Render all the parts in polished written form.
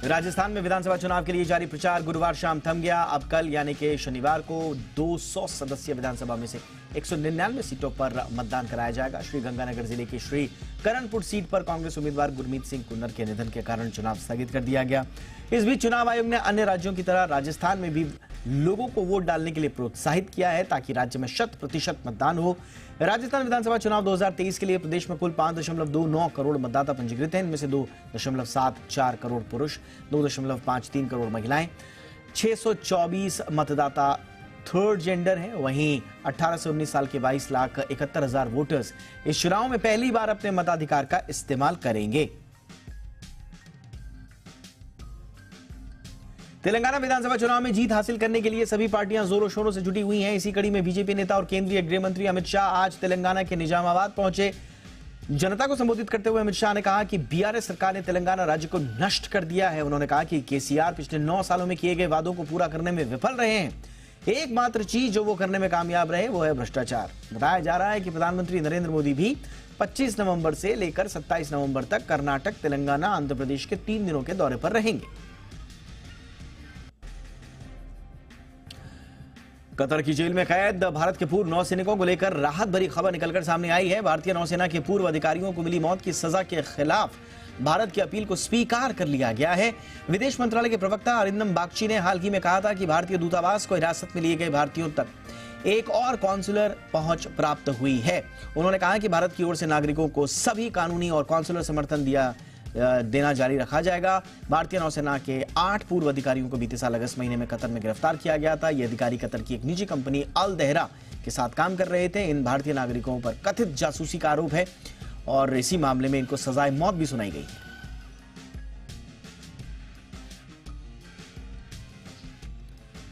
राजस्थान में विधानसभा चुनाव के लिए जारी प्रचार गुरुवार शाम थम गया। अब कल यानी कि शनिवार को 200 सदस्यीय विधानसभा में से 199 सीटों पर मतदान कराया जाएगा। श्रीगंगानगर जिले की श्री करणपुर सीट पर कांग्रेस उम्मीदवार गुरमीत सिंह कुन्नर के निधन के कारण चुनाव स्थगित कर दिया गया। इस बीच चुनाव आयोग ने अन्य राज्यों की तरह राजस्थान में भी लोगों को वोट डालने के लिए प्रोत्साहित किया है ताकि राज्य में 100% मतदान हो। राजस्थान विधानसभा चुनाव 2023 के लिए प्रदेश में कुल 5.29 करोड़ मतदाता पंजीकृत हैं। इनमें से 2.74 करोड़ पुरुष, 2.53 करोड़ महिलाएं, 624 मतदाता थर्ड जेंडर हैं। वहीं 18 से 19 साल के 22,71,000 वोटर्स इस चुनाव में पहली बार अपने मताधिकार का इस्तेमाल करेंगे। तेलंगाना विधानसभा चुनाव में जीत हासिल करने के लिए सभी पार्टियां जोरों शोरों से जुटी हुई हैं। इसी कड़ी में बीजेपी नेता और केंद्रीय गृह मंत्री अमित शाह आज तेलंगाना के निजामाबाद पहुंचे। जनता को संबोधित करते हुए अमित शाह ने कहा कि बीआरएस सरकार ने तेलंगाना राज्य को नष्ट कर दिया है। उन्होंने कहा कि केसीआर पिछले 9 सालों में किए गए वादों को पूरा करने में विफल रहे हैं। एकमात्र चीज जो वो करने में कामयाब रहे वो है भ्रष्टाचार। बताया जा रहा है कि प्रधानमंत्री नरेंद्र मोदी भी 25 नवंबर से लेकर 27 नवंबर तक कर्नाटक, तेलंगाना, आंध्र प्रदेश के 3 दिनों के दौरे पर रहेंगे। कतर की जेल में कैद भारत के पूर्व नौसैनिकों को लेकर राहत भरी खबर निकलकर सामने आई है। भारतीय नौसेना के पूर्व अधिकारियों को मिली मौत की सजा के खिलाफ भारत की अपील को स्वीकार कर लिया गया है। विदेश मंत्रालय के प्रवक्ता अरिंदम बागची ने हाल ही में कहा था कि भारतीय दूतावास को हिरासत में लिए गए भारतीयों तक एक और कॉन्सुलर पहुंच प्राप्त हुई है। उन्होंने कहा कि भारत की ओर से नागरिकों को सभी कानूनी और कॉन्सुलर समर्थन देना जारी रखा जाएगा। भारतीय नौसेना के 8 पूर्व अधिकारियों को बीते साल अगस्त महीने में कतर में गिरफ्तार किया गया था। ये अधिकारी कतर की एक निजी कंपनी अल दहरा के साथ काम कर रहे थे। इन भारतीय नागरिकों पर कथित जासूसी का आरोप है और इसी मामले में इनको सजाए मौत भी सुनाई गई है।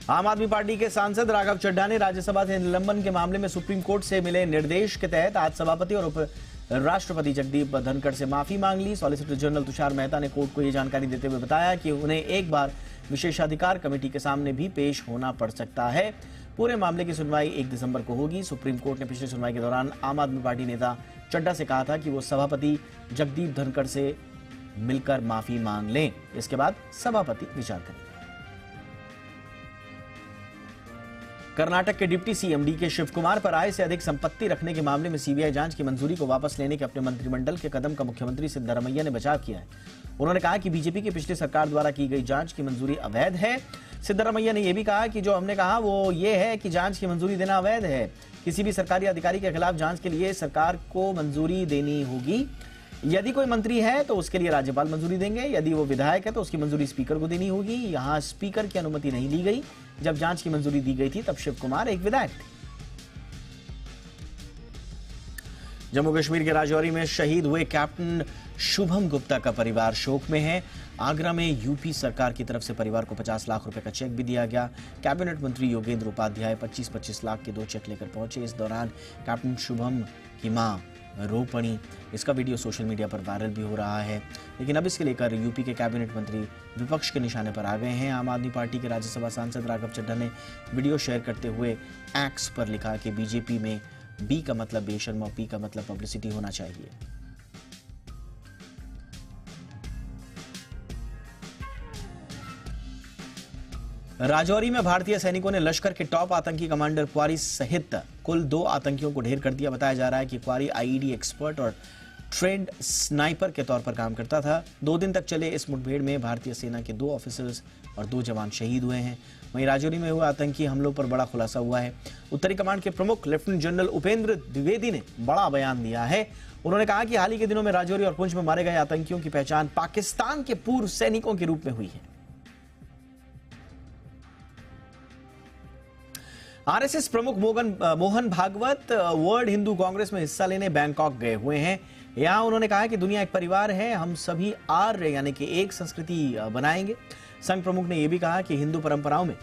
आम आदमी पार्टी के सांसद राघव चड्ढा ने राज्यसभा से निलंबन के मामले में सुप्रीम कोर्ट से मिले निर्देश के तहत आज सभापति और उप राष्ट्रपति जगदीप धनखड़ से माफी मांग ली। सॉलिसिटर जनरल तुषार मेहता ने कोर्ट को यह जानकारी देते हुए बताया कि उन्हें एक बार विशेषाधिकार कमेटी के सामने भी पेश होना पड़ सकता है। पूरे मामले की सुनवाई 1 दिसंबर को होगी। सुप्रीम कोर्ट ने पिछली सुनवाई के दौरान आम आदमी पार्टी नेता चड्ढा से कहा था कि वो सभापति जगदीप धनखड़ से मिलकर माफी मांग लें। इसके बाद सभापति विचार करेंगे। कर्नाटक के डिप्टी सीएम डीके शिव कुमार पर आय से अधिक संपत्ति रखने के मामले में सीबीआई जांच की मंजूरी को वापस लेने के अपने मंत्रिमंडल के कदम का मुख्यमंत्री सिद्धरामैया ने बचाव किया है। उन्होंने कहा कि बीजेपी की पिछली सरकार द्वारा की गई जांच की मंजूरी अवैध है। सिद्धरामैया ने यह भी कहा कि जो हमने कहा वो ये है कि जांच की मंजूरी देना अवैध है। किसी भी सरकारी अधिकारी के खिलाफ जांच के लिए सरकार को मंजूरी देनी होगी। यदि कोई मंत्री है तो उसके लिए राज्यपाल मंजूरी देंगे। यदि वो विधायक है तो उसकी मंजूरी स्पीकर को देनी होगी। यहाँ स्पीकर की अनुमति नहीं ली गई। जब जांच की मंजूरी दी गई थी तब शिव कुमार एक विधायक थे। जम्मू कश्मीर के राजौरी में शहीद हुए कैप्टन शुभम गुप्ता का परिवार शोक में है। आगरा में यूपी सरकार की तरफ से परिवार को 50 लाख रुपए का चेक भी दिया गया। कैबिनेट मंत्री योगेंद्र उपाध्याय 25-25 लाख के 2 चेक लेकर पहुंचे। इस दौरान कैप्टन शुभम की मां रो पड़ी। इसका वीडियो सोशल मीडिया पर वायरल भी हो रहा है। लेकिन अब इसके लेकर यूपी के कैबिनेट मंत्री विपक्ष के निशाने पर आ गए हैं। आम आदमी पार्टी के राज्यसभा सांसद राघव चड्ढा ने वीडियो शेयर करते हुए एक्स पर लिखा कि बीजेपी में बी का मतलब बेशर्म और पी का मतलब पब्लिसिटी होना चाहिए। राजौरी में भारतीय सैनिकों ने लश्कर के टॉप आतंकी कमांडर क्वारी सहित कुल 2 आतंकियों को ढेर कर दिया। बताया जा रहा है कि क्वारी आईईडी एक्सपर्ट और ट्रेंड स्नाइपर के तौर पर काम करता था। 2 दिन तक चले इस मुठभेड़ में भारतीय सेना के 2 ऑफिसर्स और 2 जवान शहीद हुए हैं। वहीं राजौरी में हुए आतंकी हमलों पर बड़ा खुलासा हुआ है। उत्तरी कमांड के प्रमुख लेफ्टिनेंट जनरल उपेंद्र द्विवेदी ने बड़ा बयान दिया है। उन्होंने कहा कि हाल ही के दिनों में राजौरी और पुंछ में मारे गए आतंकियों की पहचान पाकिस्तान के पूर्व सैनिकों के रूप में हुई है। आरएसएस प्रमुख मोहन भागवत वर्ल्ड हिंदू कांग्रेस में हिस्सा लेने बैंकॉक गए हुए हैं। यहां उन्होंने कहा कि दुनिया एक परिवार है, हम सभी आर्य यानी कि एक संस्कृति बनाएंगे। संघ प्रमुख ने यह भी कहा कि हिंदू परंपराओं में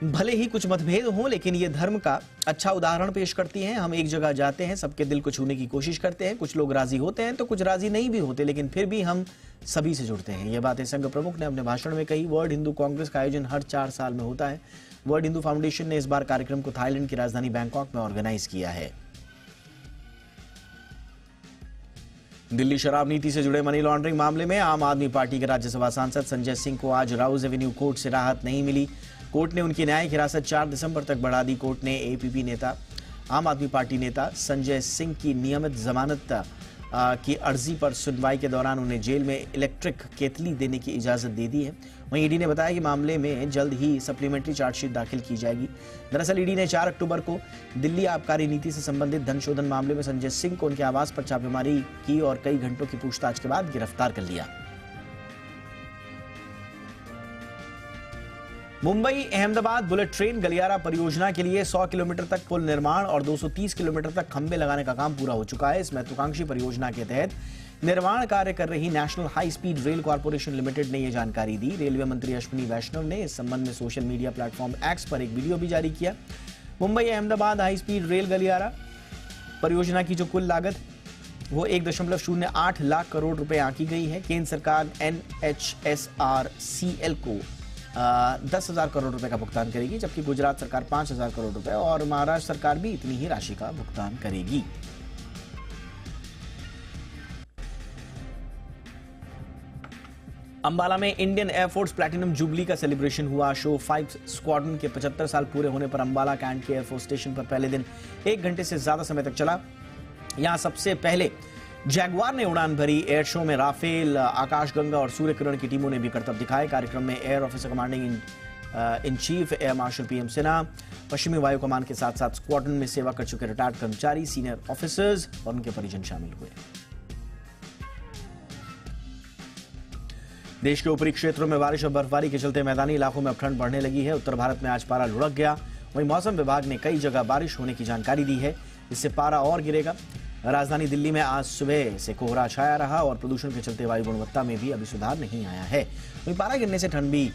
भले ही कुछ मतभेद हों लेकिन ये धर्म का अच्छा उदाहरण पेश करती हैं। हम एक जगह जाते हैं, सबके दिल को छूने की कोशिश करते हैं। कुछ लोग राजी होते हैं तो कुछ राजी नहीं भी होते, लेकिन फिर भी हम सभी से जुड़ते हैं। ये बातें संघ प्रमुख ने अपने भाषण में कही। वर्ल्ड हिंदू कांग्रेस का आयोजन हर 4 साल में होता है। वर्ल्ड हिंदू फाउंडेशन ने इस बार कार्यक्रम को थाईलैंड की राजधानी बैंकॉक में ऑर्गेनाइज किया है। दिल्ली शराब नीति से जुड़े मनी लॉन्ड्रिंग मामले में आम आदमी पार्टी के राज्यसभा सांसद संजय सिंह को आज राउज एवेन्यू कोर्ट से राहत नहीं मिली। कोर्ट ने उनकी न्यायिक हिरासत 4 दिसंबर तक बढ़ा दी। कोर्ट ने एपीपी नेता, आम आदमी पार्टी नेता संजय सिंह की नियमित जमानत की अर्जी पर सुनवाई के दौरान उन्हें जेल में इलेक्ट्रिक केतली देने की इजाजत दे दी है। वहीं ईडी ने बताया कि मामले में जल्द ही सप्लीमेंट्री चार्जशीट दाखिल की जाएगी। दरअसल ईडी ने 4 अक्टूबर को दिल्ली आबकारी नीति से संबंधित धन शोधन मामले में संजय सिंह को उनके आवास पर छापेमारी की और कई घंटों की पूछताछ के बाद गिरफ्तार कर लिया। मुंबई अहमदाबाद बुलेट ट्रेन गलियारा परियोजना के लिए 100 किलोमीटर तक पुल निर्माण और 230 किलोमीटर तक खंभे लगाने का काम पूरा हो चुका है। इस महत्वाकांक्षी परियोजना के तहत निर्माण कार्य कर रही national high speed rail corporation limited ने यह जानकारी दी। रेलवे मंत्री अश्विनी वैष्णव ने इस संबंध में सोशल मीडिया प्लेटफॉर्म एक्स पर एक वीडियो भी जारी किया। Mumbai Ahmedabad high speed rail गलियारा परियोजना की जो कुल लागत वो 1.08 लाख करोड़ रुपए आंकी गई है। केंद्र सरकार NHSRCL को 10,000 करोड़ रुपए का भुगतान करेगी, जबकि गुजरात सरकार 5,000 करोड़ रुपए और महाराष्ट्र सरकार भी इतनी ही राशि का भुगतान करेगी। अंबाला में इंडियन एयरफोर्स प्लैटिनम जुबली का सेलिब्रेशन हुआ। शो 5 स्क्वाड्रन के 75 साल पूरे होने पर अंबाला कैंट के एयरफोर्स स्टेशन पर पहले दिन 1 घंटे से ज्यादा समय तक चला। यहां सबसे पहले जैगवार ने उड़ान भरी। एयर शो में राफेल, आकाशगंगा और सूर्य किरण की टीमों ने भी करतब दिखाए। कार्यक्रम में air officer commanding in chief air marshal PM Sinha, पश्चिमी वायु कमान के साथ साथ स्क्वाड्रन में सेवा कर चुके रिटायर्ड कर्मचारी, सीनियर ऑफिसर्स और उनके परिजन शामिल हुए। देश के ऊपरी क्षेत्रों में बारिश और बर्फबारी के चलते मैदानी इलाकों में अब ठंड बढ़ने लगी है। उत्तर भारत में आज पारा लुढ़क गया। वहीं मौसम विभाग ने कई जगह बारिश होने की जानकारी दी है, इससे पारा और गिरेगा। राजधानी दिल्ली में आज सुबह से कोहरा छाया रहा और प्रदूषण के चलते वायु गुणवत्ता में भी अभी सुधार नहीं आया है। वहीं पारा गिरने से ठंड भी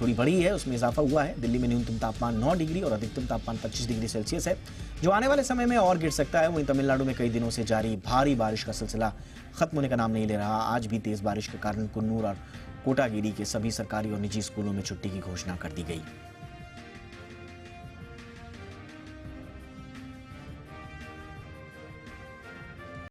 थोड़ी बढ़ी है, उसमें इजाफा हुआ है। दिल्ली में न्यूनतम तापमान 9 डिग्री और अधिकतम तापमान 25 डिग्री सेल्सियस है, जो आने वाले समय में और गिर सकता है। वहीं तमिलनाडु में कई दिनों से जारी भारी बारिश का सिलसिला खत्म होने का नाम नहीं ले रहा। आज भी तेज बारिश के कारण कुन्नूर और कोटागिरी के सभी सरकारी और निजी स्कूलों में छुट्टी की घोषणा कर दी गई।